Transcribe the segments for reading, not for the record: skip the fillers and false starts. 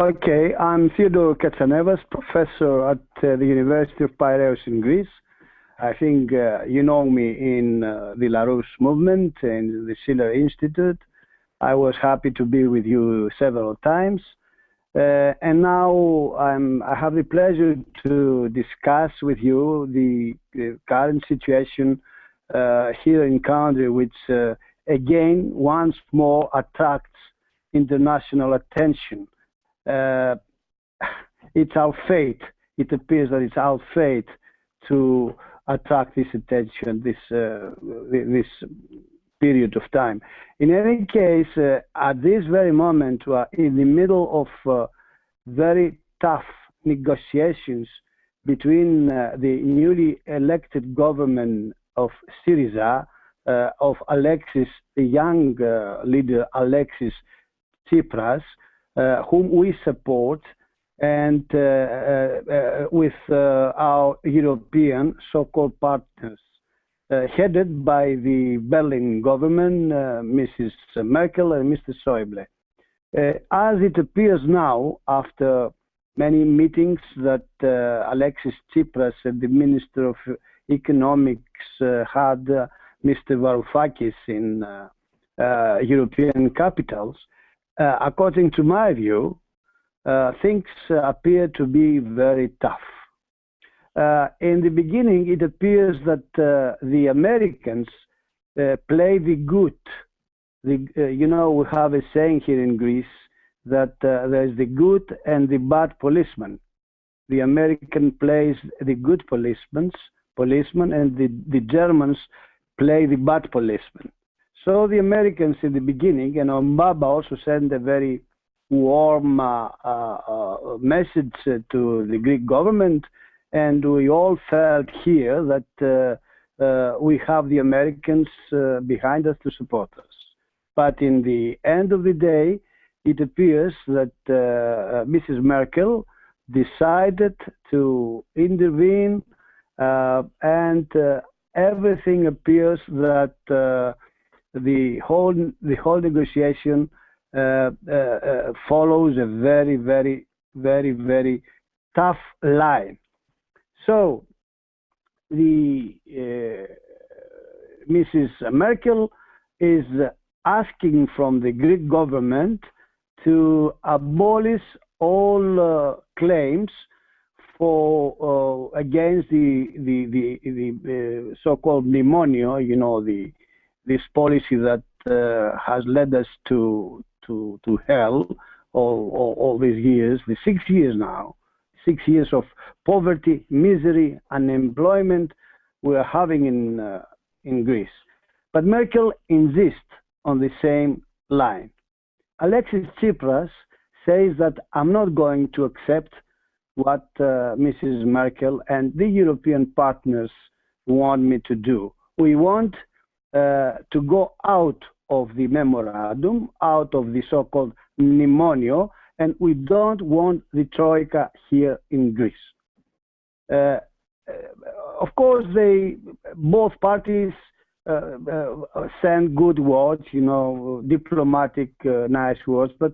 Okay, I'm Theodore Katsanevas, professor at the University of Piraeus in Greece. I think you know me in the Belarus movement and the Schiller Institute. I was happy to be with you several times. And now I have the pleasure to discuss with you the current situation here in country, which again, once more attracts international attention. It's our fate. It appears that it's our fate to attract this attention, this period of time. In any case, at this very moment, we are in the middle of very tough negotiations between the newly elected government of Syriza, of Alexis, the young leader Alexis Tsipras, whom we support, and with our European so-called partners, headed by the Berlin government, Mrs. Merkel and Mr. Schäuble. As it appears now, after many meetings that Alexis Tsipras and the Minister of Economics had, Mr. Varoufakis, in European capitals, according to my view, things appear to be very tough. In the beginning, it appears that the Americans play the good. You know, we have a saying here in Greece that there's the good and the bad policeman. The American plays the good policeman, and the Germans play the bad policeman. So the Americans in the beginning, and Obama also sent a very warm message to the Greek government, and we all felt here that we have the Americans behind us to support us. But in the end of the day, it appears that Mrs. Merkel decided to intervene, and everything appears that the whole negotiation follows a very tough line. So the Mrs. Merkel is asking from the Greek government to abolish all claims for against the so-called mnemonio, you know, this policy that has led us to hell all these years, the 6 years now, 6 years of poverty, misery, unemployment we are having in Greece. But Merkel insists on the same line. Alexis Tsipras says that I'm not going to accept what Mrs. Merkel and the European partners want me to do. We want to go out of the memorandum, out of the so-called mnemonio, and we don't want the Troika here in Greece. Of course, both parties send good words, you know, diplomatic, nice words, but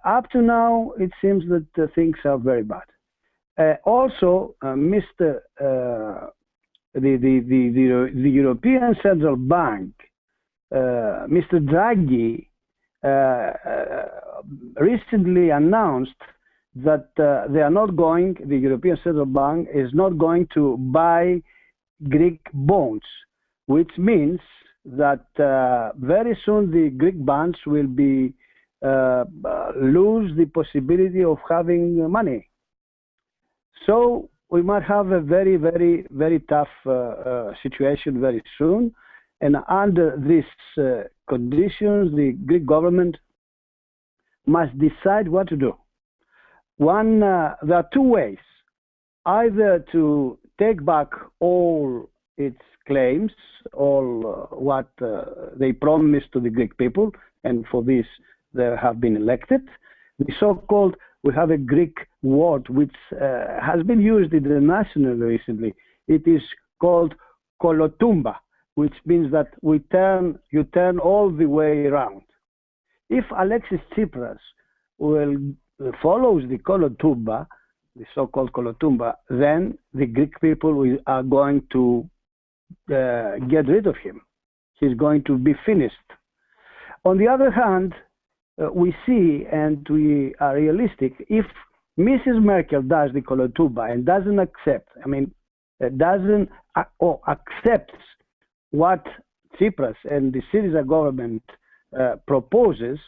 up to now, it seems that things are very bad. Also, the European Central Bank, Mr. Draghi, recently announced that the European Central Bank is not going to buy Greek bonds, which means that very soon the Greek bonds will be lose the possibility of having money. So we might have a very tough situation very soon. And under these conditions, the Greek government must decide what to do. One, there are two ways: either to take back all its claims, all what they promised to the Greek people, and for this they have been elected. The so-called, we have a Greek word which has been used internationally recently. It is called kolotumba, which means that you turn all the way around. If Alexis Tsipras will follows the Kolotumba, the so-called Kolotumba, then the Greek people are going to get rid of him. He's going to be finished. On the other hand, we see, and we are realistic, if Mrs. Merkel does the Kolotumba and doesn't accept, or accepts what Tsipras and the Syriza government proposes,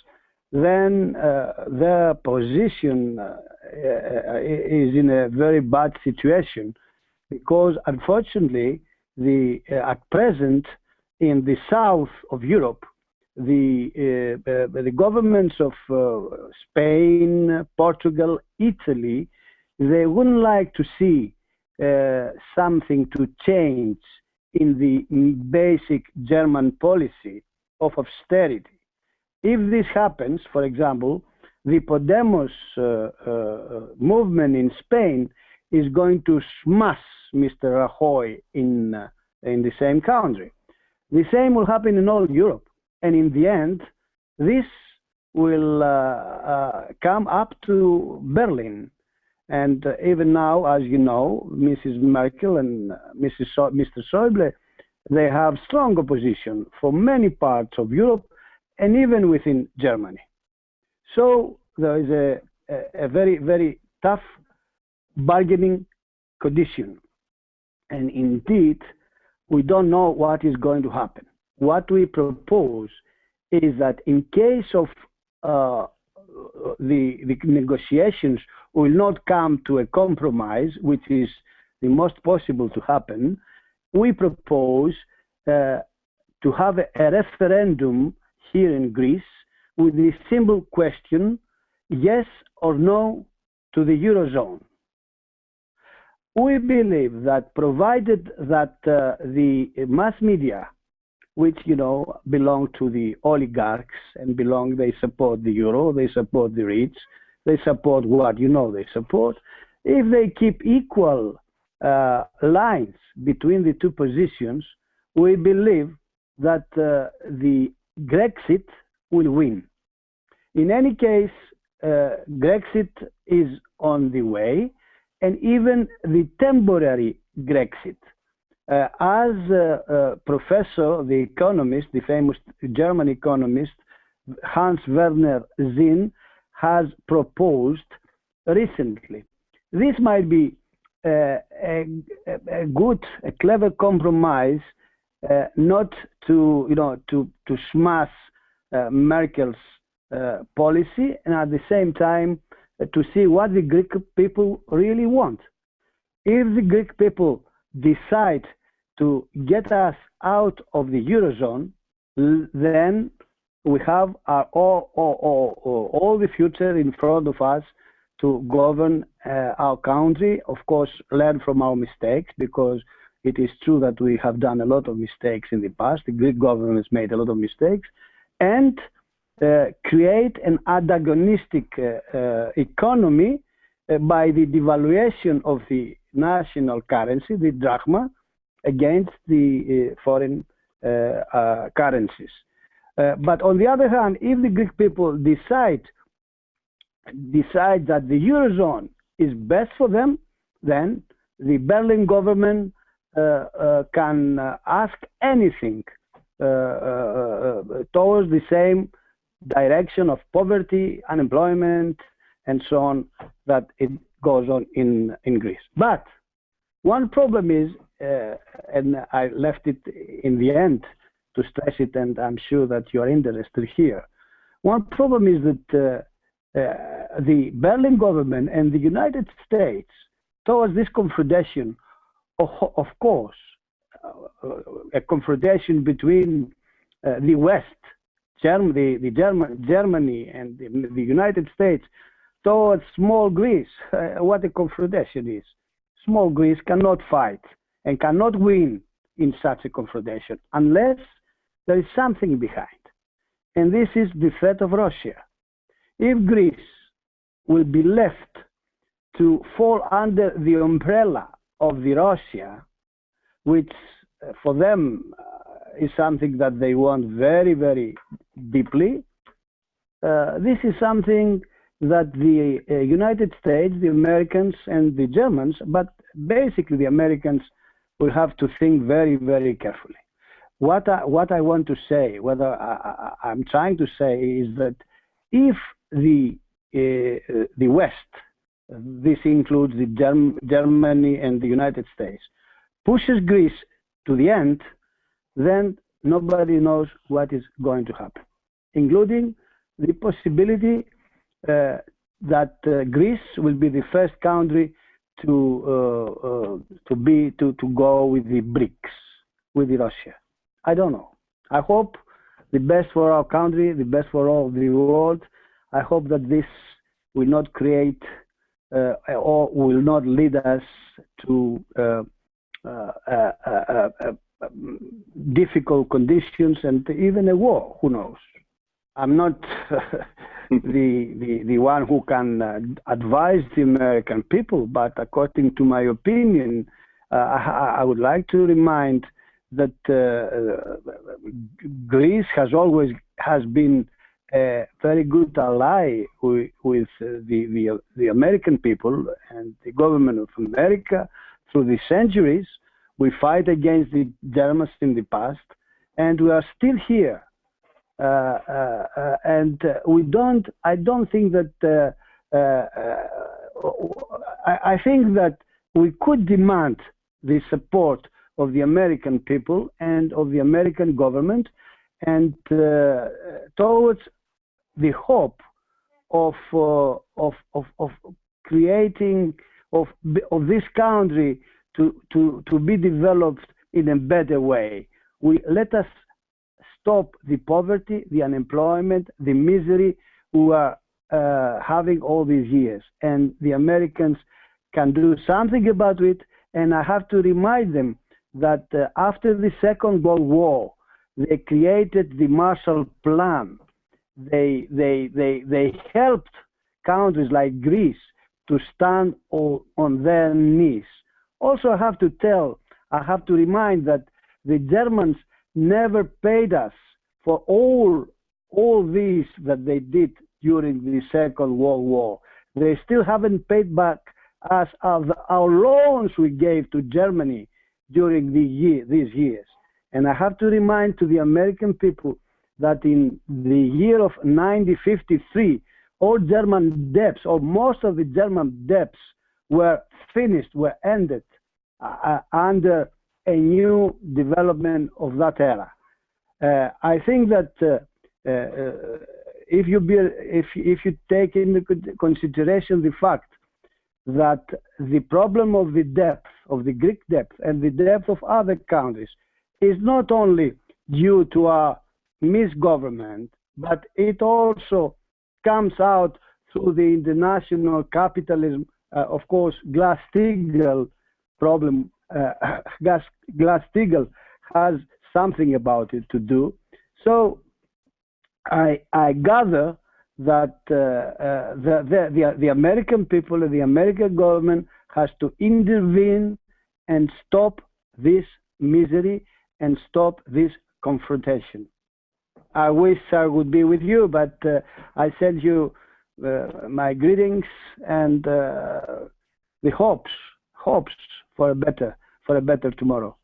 then their position is in a very bad situation, because unfortunately, at present in the south of Europe, the governments of Spain, Portugal, Italy, they wouldn't like to see something to change in the basic German policy of austerity. If this happens, for example, the Podemos movement in Spain is going to smash Mr. Rajoy in the same country. The same will happen in all Europe. And in the end, this will come up to Berlin. And even now, as you know, Mrs. Merkel and Mr. Schäuble, they have strong opposition from many parts of Europe and even within Germany. So there is a very, very tough bargaining condition. And indeed, we don't know what is going to happen. What we propose is that in case of the negotiations will not come to a compromise, which is the most possible to happen, we propose to have a referendum here in Greece with the simple question, yes or no to the Eurozone. We believe that provided that the mass media, which, you know, belong to the oligarchs and they support the euro, they support the rich, they support what, you know, they support. If they keep equal lines between the two positions, we believe that the Brexit will win. In any case, Brexit is on the way, and even the temporary Brexit. As professor, the economist, the famous German economist, Hans Werner Sinn, has proposed recently. This might be a clever compromise, not to, you know, to smash Merkel's policy, and at the same time to see what the Greek people really want. If the Greek people decide to get us out of the Eurozone, then we have all the future in front of us to govern our country. Of course, learn from our mistakes, because it is true that we have done a lot of mistakes in the past. The Greek government has made a lot of mistakes, and create an antagonistic economy by the devaluation of the national currency, the drachma, against the foreign currencies. But on the other hand, if the Greek people decide that the Eurozone is best for them, then the Berlin government can ask anything towards the same direction of poverty, unemployment, and so on, that it goes on in Greece. But one problem is, and I left it in the end to stress it, and I'm sure that you are interested here. One problem is that the Berlin government and the United States, towards this confrontation, of course, a confrontation between the West, Germany and the United States, towards small Greece, what a confrontation is. Small Greece cannot fight and cannot win in such a confrontation unless there is something behind. And this is the threat of Russia. If Greece will be left to fall under the umbrella of the Russia, which for them is something that they want very, very deeply, this is something that the United States, the Americans, and the Germans, but basically the Americans, will have to think very, very carefully. What I want to say, I'm trying to say, is that if the West, this includes the Germany and the United States, pushes Greece to the end, then nobody knows what is going to happen, including the possibility that Greece will be the first country to go with the BRICS, with Russia. I don't know. I hope the best for our country, the best for all the world. I hope that this will not create or will not lead us to difficult conditions and even a war. Who knows? I'm not the one who can advise the American people, but according to my opinion, I would like to remind that Greece has been a very good ally with the American people and the government of America through the centuries. We fight against the Germans in the past, and we are still here. And I don't think that. I think that we could demand the support of the American people and of the American government, and towards the hope of creating of this country to be developed in a better way. Let us stop the poverty, the unemployment, the misery we are having all these years, and the Americans can do something about it. And I have to remind them that after the Second World War, they created the Marshall Plan. They helped countries like Greece to stand on their knees. Also, I have to remind that the Germans never paid us for all these that they did during the Second World War. They still haven't paid back us our loans we gave to Germany during these years. And I have to remind to the American people that in the year of 1953, all German debts, or most of the German debts, were finished, were ended under a new development of that era. I think that if you take into consideration the fact that the problem of the depth of the Greek debt and the depth of other countries is not only due to our misgovernment, but it also comes out through the international capitalism. Of course, Glass-Steagall problem. Glass-Steagall has something about it to do. So I gather that the American people and the American government has to intervene and stop this misery and stop this confrontation. I wish I would be with you, but I send you my greetings and the hopes for a better tomorrow.